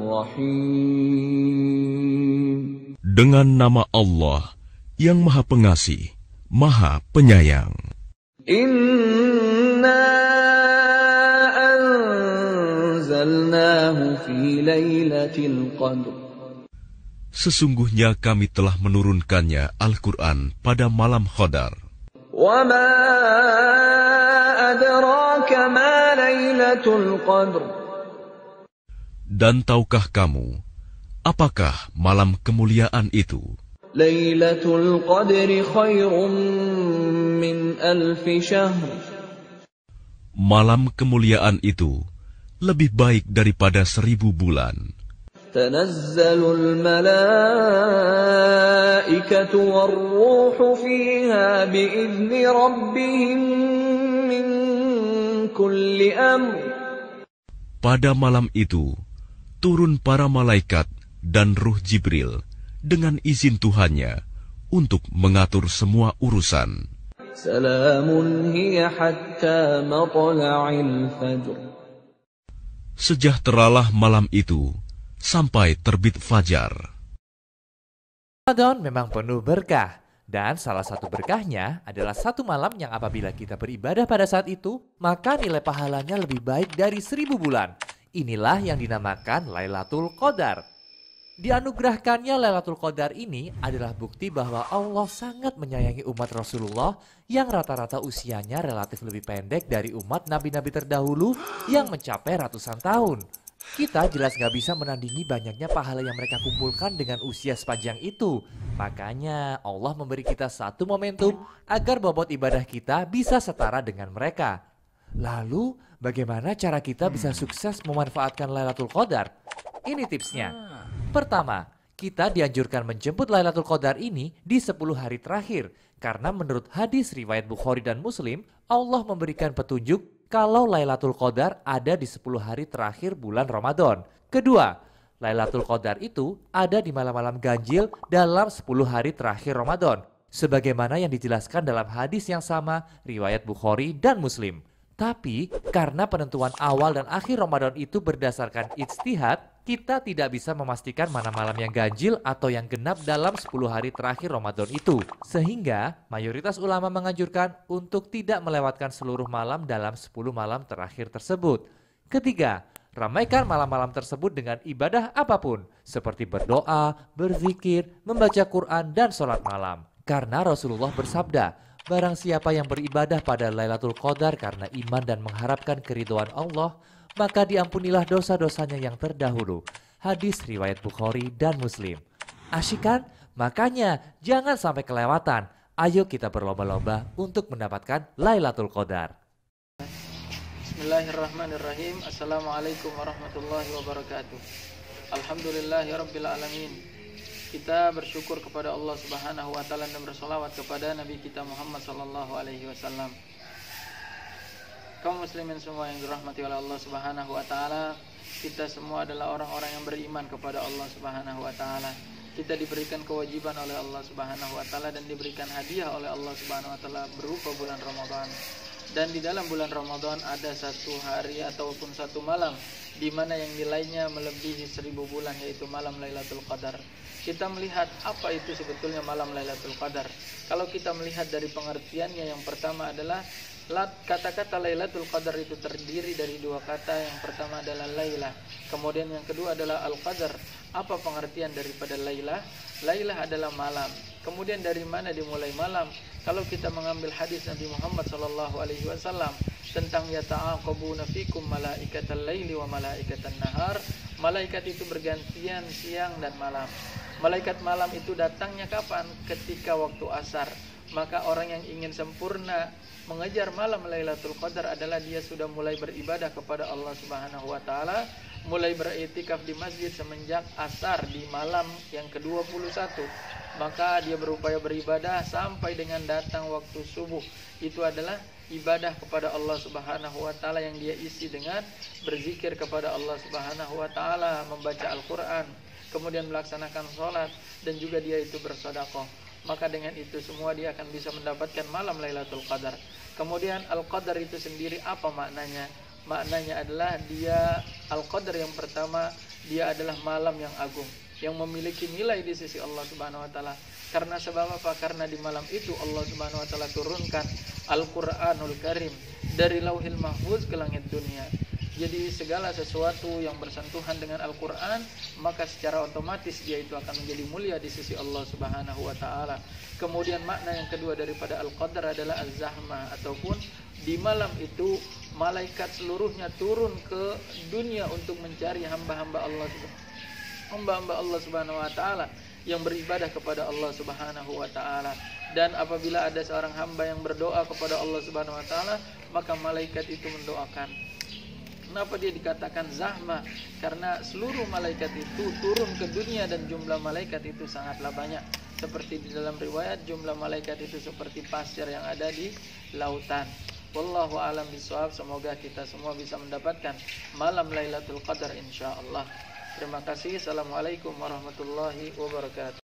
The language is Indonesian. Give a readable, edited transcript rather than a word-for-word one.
الرحيم. Dengan nama Allah yang Maha Pengasih, Maha Penyayang. Inna anzalnahu fi lailatul qadr. Sesungguhnya kami telah menurunkannya Al-Quran pada malam Qadar. Wa ma adraka ma lailatul qadr. Dan tahukah kamu, apakah malam kemuliaan itu? Lailatul qadri khairum min alfi syahr. Malam kemuliaan itu lebih baik daripada 1000 bulan. Tanazzalul malaikatu war-ruhu fiha bi'izni rabbihim min kulli amr. Pada malam itu, turun para malaikat dan ruh Jibril dengan izin Tuhannya untuk mengatur semua urusan. Salamun hiya hatta matla'il fajr. Sejahteralah malam itu sampai terbit fajar. Ramadan memang penuh berkah, dan salah satu berkahnya adalah satu malam yang apabila kita beribadah pada saat itu, maka nilai pahalanya lebih baik dari 1000 bulan. Inilah yang dinamakan Lailatul Qadar. Dianugerahkannya Lailatul Qadar ini adalah bukti bahwa Allah sangat menyayangi umat Rasulullah yang rata-rata usianya relatif lebih pendek dari umat nabi-nabi terdahulu yang mencapai ratusan tahun. Kita jelas gak bisa menandingi banyaknya pahala yang mereka kumpulkan dengan usia sepanjang itu. Makanya Allah memberi kita satu momentum agar bobot ibadah kita bisa setara dengan mereka. Lalu bagaimana cara kita bisa sukses memanfaatkan Lailatul Qadar? Ini tipsnya. Pertama, kita dianjurkan menjemput Lailatul Qadar ini di 10 hari terakhir. Karena menurut hadis riwayat Bukhari dan Muslim, Allah memberikan petunjuk kalau Lailatul Qadar ada di 10 hari terakhir bulan Ramadan. Kedua, Lailatul Qadar itu ada di malam-malam ganjil dalam 10 hari terakhir Ramadan. Sebagaimana yang dijelaskan dalam hadis yang sama riwayat Bukhari dan Muslim. Tapi karena penentuan awal dan akhir Ramadan itu berdasarkan ijtihad, kita tidak bisa memastikan mana malam yang ganjil atau yang genap dalam 10 hari terakhir Ramadan itu. Sehingga mayoritas ulama menganjurkan untuk tidak melewatkan seluruh malam dalam 10 malam terakhir tersebut. Ketiga, ramaikan malam-malam tersebut dengan ibadah apapun, seperti berdoa, berzikir, membaca Quran, dan sholat malam. Karena Rasulullah bersabda, barang siapa yang beribadah pada Lailatul Qadar karena iman dan mengharapkan keridhaan Allah, maka diampunilah dosa-dosanya yang terdahulu. Hadis riwayat Bukhari dan Muslim. Asyik kan? Makanya jangan sampai kelewatan. Ayo kita berlomba-lomba untuk mendapatkan Lailatul Qadar. Bismillahirrahmanirrahim. Assalamualaikum warahmatullahi wabarakatuh. Alhamdulillahirabbil alamin. Kita bersyukur kepada Allah Subhanahu wa taala dan bersolawat kepada Nabi kita Muhammad sallallahu alaihi wasallam. Kaum muslimin semua yang dirahmati oleh Allah Subhanahu wa taala, kita semua adalah orang-orang yang beriman kepada Allah Subhanahu wa taala. Kita diberikan kewajiban oleh Allah Subhanahu wa taala dan diberikan hadiah oleh Allah Subhanahu wa taala berupa bulan Ramadan. Dan di dalam bulan Ramadan ada satu hari ataupun satu malam di mana yang nilainya melebihi 1000 bulan, yaitu malam Lailatul Qadar. Kita melihat apa itu sebetulnya malam Lailatul Qadar. Kalau kita melihat dari pengertiannya, yang pertama adalah kata-kata Lailatul Qadar itu terdiri dari dua kata. Yang pertama adalah Lailah, kemudian yang kedua adalah Al-Qadar. Apa pengertian daripada Lailah? Lailah adalah malam. Kemudian dari mana dimulai malam? Kalau kita mengambil hadis Nabi Muhammad SAW tentang yata'aqabuna fikum malaikatal laili wa malaikatan nahar, malaikat itu bergantian siang dan malam. Malaikat malam itu datangnya kapan? Ketika waktu asar. Maka orang yang ingin sempurna mengejar malam Lailatul Qadar adalah dia sudah mulai beribadah kepada Allah Subhanahu wa taala, mulai beriktikaf di masjid semenjak asar di malam yang ke-21. Maka dia berupaya beribadah sampai dengan datang waktu subuh. Itu adalah ibadah kepada Allah Subhanahu wa taala yang dia isi dengan berzikir kepada Allah Subhanahu wa taala, membaca Al-Qur'an, kemudian melaksanakan sholat, dan juga dia itu bersedekah. Maka dengan itu semua dia akan bisa mendapatkan malam Lailatul Qadar. Kemudian Al-Qadar itu sendiri apa maknanya? maknanya adalah dia Al-Qadar yang pertama, dia adalah malam yang agung, yang memiliki nilai di sisi Allah Subhanahu wa taala. Karena sebab apa? Karena di malam itu Allah Subhanahu wa taala turunkan Al-Qur'anul Karim dari Lauhil Mahfuz ke langit dunia. Jadi segala sesuatu yang bersentuhan dengan Al-Qur'an, maka secara otomatis dia itu akan menjadi mulia di sisi Allah Subhanahu wa taala. Kemudian makna yang kedua daripada Al-Qadar adalah Az-Zahmah, ataupun di malam itu malaikat seluruhnya turun ke dunia untuk mencari hamba-hamba Allah Subhanahu wa taala yang beribadah kepada Allah Subhanahu wa taala. Dan apabila ada seorang hamba yang berdoa kepada Allah Subhanahu wa taala, maka malaikat itu mendoakan. Kenapa dia dikatakan zahmah? Karena seluruh malaikat itu turun ke dunia dan jumlah malaikat itu sangatlah banyak. Seperti di dalam riwayat, jumlah malaikat itu seperti pasir yang ada di lautan. Wallahu a'lam bishawab. Semoga kita semua bisa mendapatkan malam Lailatul Qadar insyaallah. Terima kasih. Assalamualaikum warahmatullahi wabarakatuh.